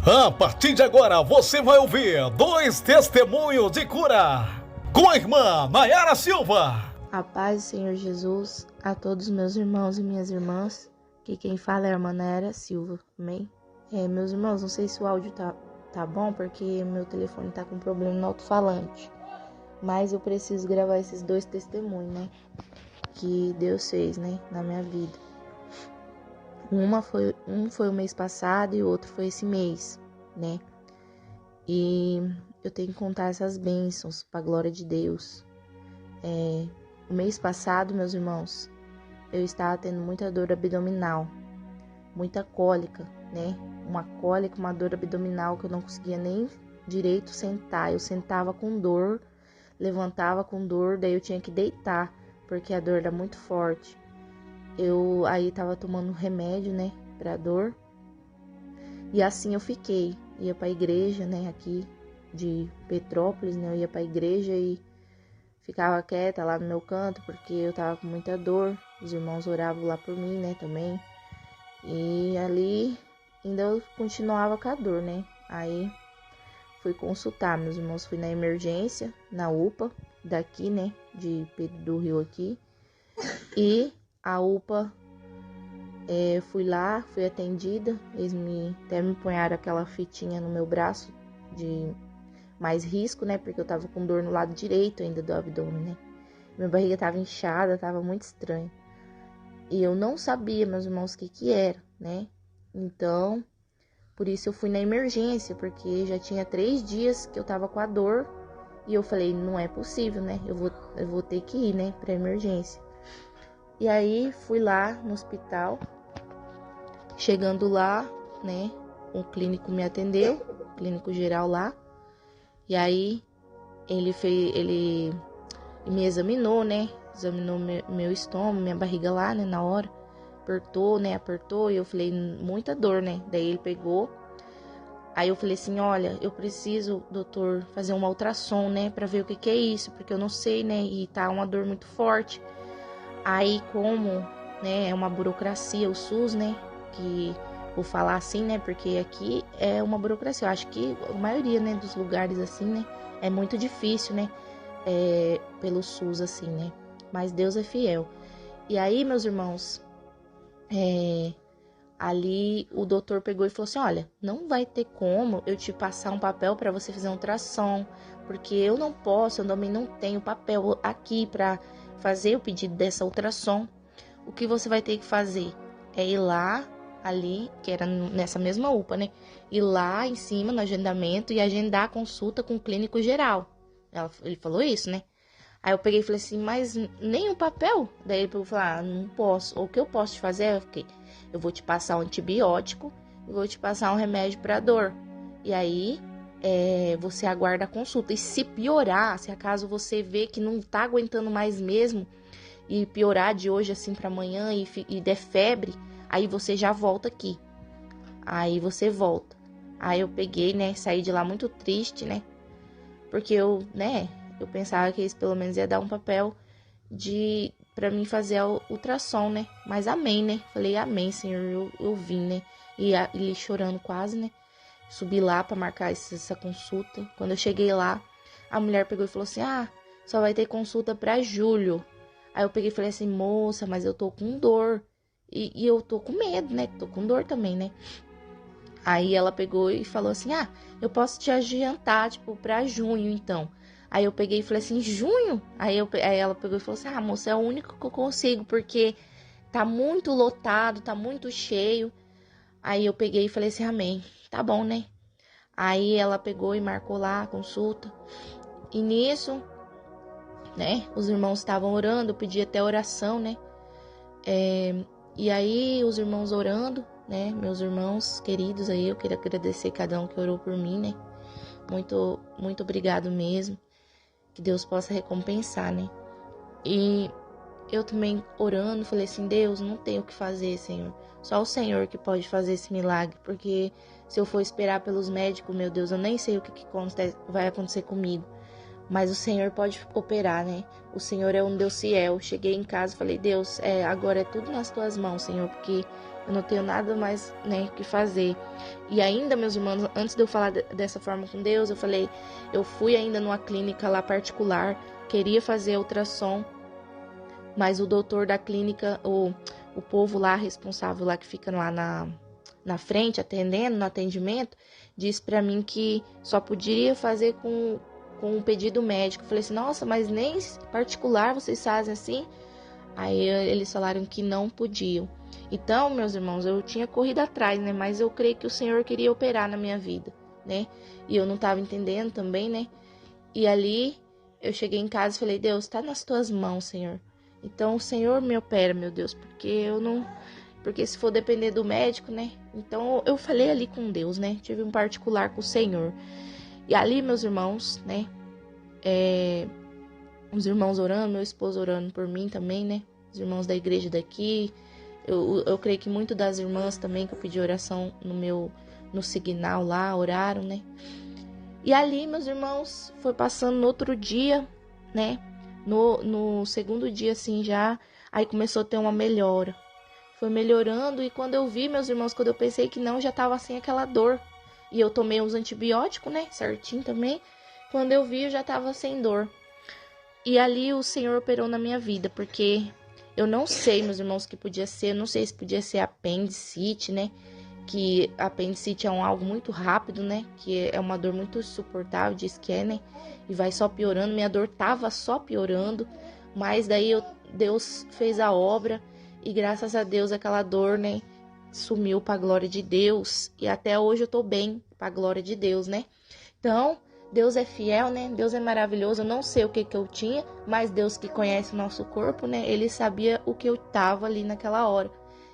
A partir de agora, você vai ouvir 2 testemunhos de cura com a irmã Nayara Silva. A paz do Senhor Jesus a todos meus irmãos e minhas irmãs, que quem fala é a irmã Nayara Silva, amém? Meus irmãos, não sei se o áudio tá bom, porque meu telefone tá com problema no alto-falante, mas eu preciso gravar esses 2 testemunhos, né, que Deus fez, né, na minha vida. Um foi o mês passado e o outro foi esse mês, né? E eu tenho que contar essas bênçãos para a glória de Deus. O mês passado, meus irmãos, eu estava tendo muita dor abdominal, muita cólica, né? Uma cólica, uma dor abdominal que eu não conseguia nem direito sentar. Eu sentava com dor, levantava com dor, daí eu tinha que deitar, porque a dor era muito forte. Eu aí tava tomando remédio, né, pra dor. E assim eu fiquei. Ia pra igreja, né, aqui de Petrópolis, né, eu ia pra igreja e ficava quieta lá no meu canto, porque eu tava com muita dor. Os irmãos oravam lá por mim, né, também. E ali ainda eu continuava com a dor, né. Aí fui consultar, meus irmãos, fui na emergência, na UPA, daqui, né, de Pedro do Rio aqui. E a UPA, fui lá, fui atendida, eles até me punharam aquela fitinha no meu braço de mais risco, né, porque eu tava com dor no lado direito ainda do abdômen, né, minha barriga tava inchada, tava muito estranho, e eu não sabia, meus irmãos, o que era, né, então, por isso eu fui na emergência, porque já tinha 3 dias que eu tava com a dor, e eu falei, não é possível, né, eu vou ter que ir, né, pra emergência. E aí fui lá no hospital, chegando lá, né, um clínico me atendeu, clínico geral lá, e aí ele me examinou, né, examinou meu estômago, minha barriga lá, né, na hora, apertou, e eu falei, muita dor, né, daí ele pegou, aí eu falei assim, olha, eu preciso, doutor, fazer uma ultrassom, né, pra ver o que é isso, porque eu não sei, né, e tá uma dor muito forte. Aí, como, né, é uma burocracia, o SUS, né, que vou falar assim, né, porque aqui é uma burocracia. Eu acho que a maioria, né, dos lugares assim, né, é muito difícil, né, pelo SUS, assim, né, mas Deus é fiel. E aí, meus irmãos, ali o doutor pegou e falou assim, olha, não vai ter como eu te passar um papel para você fazer um ultrassom, porque eu não posso, eu também não tenho papel aqui para fazer o pedido dessa ultrassom. O que você vai ter que fazer é ir lá, ali, que era nessa mesma UPA, né? Ir lá em cima no agendamento e agendar a consulta com o clínico geral. Ele falou isso, né? Aí eu peguei e falei assim, mas nem um papel? Daí ele falou, não posso. O que eu posso te fazer é, eu vou te passar um antibiótico e vou te passar um remédio para dor. E aí você aguarda a consulta. E se piorar, se acaso você vê que não tá aguentando mais mesmo, e piorar de hoje assim para amanhã e der febre, aí você já volta aqui. Aí você volta. Aí eu peguei, né, saí de lá muito triste, né, porque eu pensava que eles pelo menos ia dar um papel pra mim fazer a ultrassom, né, mas amém, né, falei amém, Senhor, eu vim, né, e ele chorando quase, né, subi lá pra marcar essa consulta. Quando eu cheguei lá, a mulher pegou e falou assim, só vai ter consulta pra julho. Aí eu peguei e falei assim, moça, mas eu tô com dor. E eu tô com medo, né? Tô com dor também, né? Aí ela pegou e falou assim, eu posso te adiantar, tipo, pra junho, então. Aí eu peguei e falei assim, junho? Aí ela pegou e falou assim, moça, é o único que eu consigo, porque tá muito lotado, tá muito cheio. Aí eu peguei e falei assim, amém, tá bom, né? Aí ela pegou e marcou lá a consulta. E nisso, né, os irmãos estavam orando, eu pedi até oração, né, e aí os irmãos orando, né, meus irmãos queridos aí, eu queria agradecer cada um que orou por mim, né, muito, muito obrigado mesmo, que Deus possa recompensar, né, e eu também orando, falei assim, Deus, não tenho o que fazer, Senhor, só o Senhor que pode fazer esse milagre, porque se eu for esperar pelos médicos, meu Deus, eu nem sei o que vai acontecer comigo. Mas o Senhor pode operar, né? O Senhor é um Deus fiel. Cheguei em casa e falei, Deus, agora é tudo nas tuas mãos, Senhor, porque eu não tenho nada mais, né, que fazer. E ainda, meus irmãos, antes de eu falar dessa forma com Deus, eu fui ainda numa clínica lá particular, queria fazer ultrassom, mas o doutor da clínica, o povo lá responsável lá que fica lá na frente, atendendo, no atendimento, disse pra mim que só poderia fazer com um pedido médico. Eu falei assim, nossa, mas nem particular vocês fazem assim? Aí eles falaram que não podiam. Então, meus irmãos, eu tinha corrido atrás, né? Mas eu creio que o Senhor queria operar na minha vida, né? E eu não estava entendendo também, né? E ali, eu cheguei em casa e falei, Deus, está nas tuas mãos, Senhor. Então, o Senhor me opera, meu Deus, porque eu não... Porque se for depender do médico, né? Então, eu falei ali com Deus, né? Tive um particular com o Senhor. E ali, meus irmãos, né? Os irmãos orando, meu esposo orando por mim também, né? Os irmãos da igreja daqui. Eu creio que muito das irmãs também, que eu pedi oração no Signal lá, oraram, né? E ali, meus irmãos, foi passando no outro dia, né? No segundo dia, assim, já, aí começou a ter uma melhora. Foi melhorando e quando eu vi, meus irmãos, quando eu pensei que não, já tava sem aquela dor. E eu tomei uns antibióticos, né? Certinho também. Quando eu vi, eu já tava sem dor. E ali o Senhor operou na minha vida, porque eu não sei, meus irmãos, o que podia ser. Eu não sei se podia ser apendicite, né? Que apendicite é algo muito rápido, né? Que é uma dor muito insuportável, diz que é, né? E vai só piorando. Minha dor tava só piorando, mas daí Deus fez a obra e graças a Deus aquela dor, né? Sumiu para a glória de Deus e até hoje eu tô bem para a glória de Deus, né? Então, Deus é fiel, né? Deus é maravilhoso. Eu não sei o que eu tinha, mas Deus que conhece o nosso corpo, né? Ele sabia o que eu tava ali naquela hora.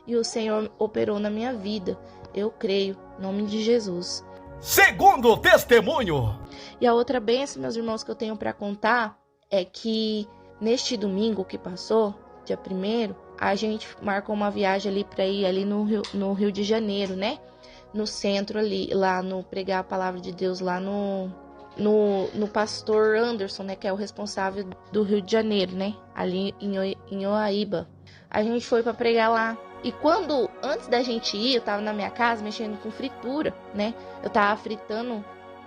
E o Senhor operou na minha vida. Eu creio, em nome de Jesus. Segundo testemunho. E a outra bênção, meus irmãos, que eu tenho para contar é que neste domingo que passou, dia 1º, a gente marcou uma viagem ali para ir ali no Rio de Janeiro, né? No centro ali, lá no pregar a palavra de Deus lá no pastor Anderson, né? Que é o responsável do Rio de Janeiro, né? Ali em Oaíba. A gente foi para pregar lá. E antes da gente ir, eu tava na minha casa mexendo com fritura, né? Eu tava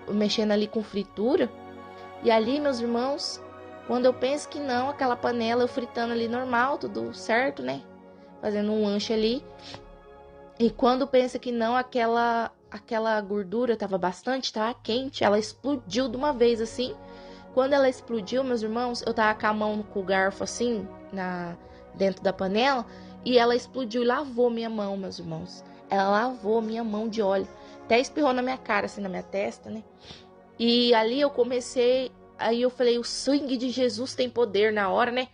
mexendo ali com fritura. E ali, meus irmãos, quando eu penso que não, aquela panela eu fritando ali normal, tudo certo, né? Fazendo um lanche ali. E quando pensa que não, aquela gordura tava quente, ela explodiu de uma vez assim. Quando ela explodiu, meus irmãos, eu tava com a mão com o garfo assim, dentro da panela, e ela explodiu e lavou minha mão, meus irmãos. Ela lavou minha mão de óleo. Até espirrou na minha cara, assim, na minha testa, né? E ali aí eu falei, o sangue de Jesus tem poder na hora, né?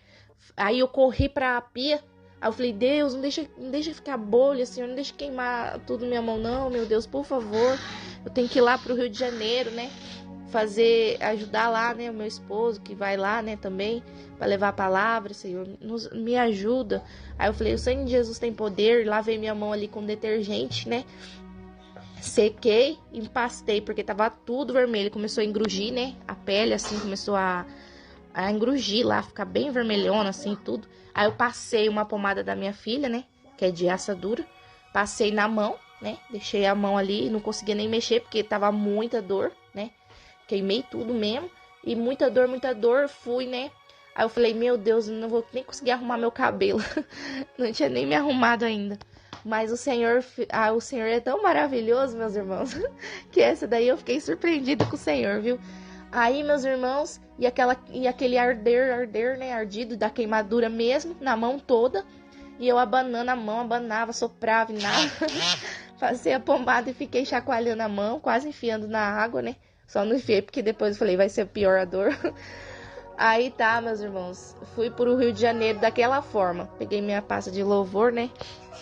Aí eu corri pra pia. Aí eu falei, Deus, não deixa ficar bolha, Senhor, não deixa queimar tudo minha mão, não, meu Deus, por favor. Eu tenho que ir lá pro Rio de Janeiro, né? Ajudar lá, né, o meu esposo, que vai lá, né, também, para levar a palavra, Senhor, me ajuda. Aí eu falei, o sangue de Jesus tem poder, lavei minha mão ali com detergente, né? Sequei, empastei, porque tava tudo vermelho, começou a engrugir, né? A pele, assim, começou a engrugir lá, ficar bem vermelhona, assim, tudo. Aí eu passei uma pomada da minha filha, né? Que é de assadura. Passei na mão, né? Deixei a mão ali, não conseguia nem mexer, porque tava muita dor, né? Queimei tudo mesmo. E muita dor, fui, né? Aí eu falei, meu Deus, eu não vou nem conseguir arrumar meu cabelo. Não tinha nem me arrumado ainda. Mas o Senhor é tão maravilhoso, meus irmãos, que essa daí eu fiquei surpreendida com o Senhor, viu? Aí, meus irmãos, e aquele arder, né, ardido da queimadura mesmo, na mão toda. E eu abanando a mão, abanava, soprava e nada. Passei a pomada e fiquei chacoalhando a mão, quase enfiando na água, né? Só não enfiei porque depois eu falei, vai ser pior a dor. Aí tá, meus irmãos, fui pro Rio de Janeiro daquela forma. Peguei minha pasta de louvor, né?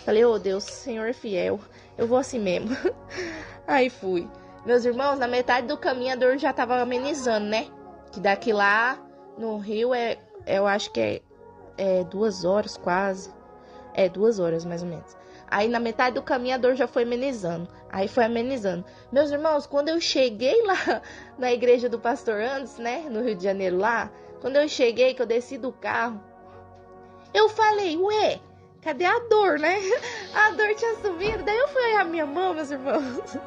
Falei, ô Deus, Senhor é fiel, eu vou assim mesmo. Aí fui. Meus irmãos, na metade do caminho a dor já tava amenizando, né? Que daqui lá no Rio eu acho que é 2 horas quase. 2 horas mais ou menos. Aí na metade do caminho a dor já foi amenizando. Aí foi amenizando. Meus irmãos, quando eu cheguei lá na igreja do pastor Anderson, né? No Rio de Janeiro lá. Quando eu cheguei, que eu desci do carro. Eu falei, ué, cadê a dor, né? A dor tinha sumido. Daí eu fui olhar minha mão, meus irmãos.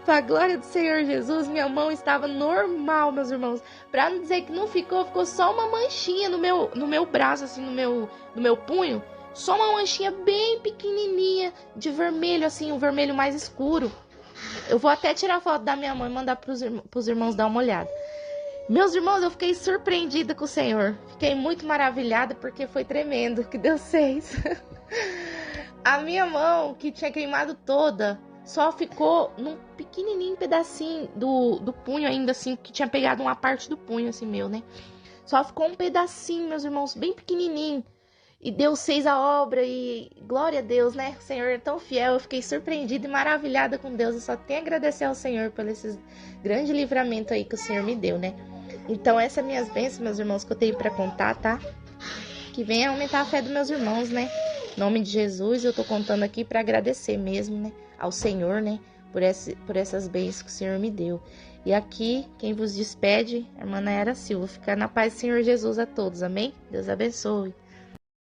Pra glória do Senhor Jesus, minha mão estava normal, meus irmãos. Pra não dizer que não ficou só uma manchinha no meu braço, assim, no meu punho. Só uma manchinha bem pequenininha, de vermelho, assim, um vermelho mais escuro. Eu vou até tirar foto da minha mãe e mandar pros irmãos dar uma olhada. Meus irmãos, eu fiquei surpreendida com o Senhor. Fiquei muito maravilhada porque foi tremendo o que Deus fez. A minha mão, que tinha queimado toda, só ficou num pequenininho pedacinho do punho ainda, assim, que tinha pegado uma parte do punho, assim, meu, né? Só ficou um pedacinho, meus irmãos, bem pequenininho. E Deus fez a obra e glória a Deus, né? O Senhor é tão fiel. Eu fiquei surpreendida e maravilhada com Deus. Eu só tenho a agradecer ao Senhor por esse grande livramento aí que o Senhor me deu, né? Então, essas são minhas bênçãos, meus irmãos, que eu tenho para contar, tá? Que venha aumentar a fé dos meus irmãos, né? Em nome de Jesus, eu tô contando aqui para agradecer mesmo, né? Ao Senhor, né? Por essas bênçãos que o Senhor me deu. E aqui, quem vos despede, a irmã Nayara Silva. Fica na paz do Senhor Jesus a todos, amém? Deus abençoe.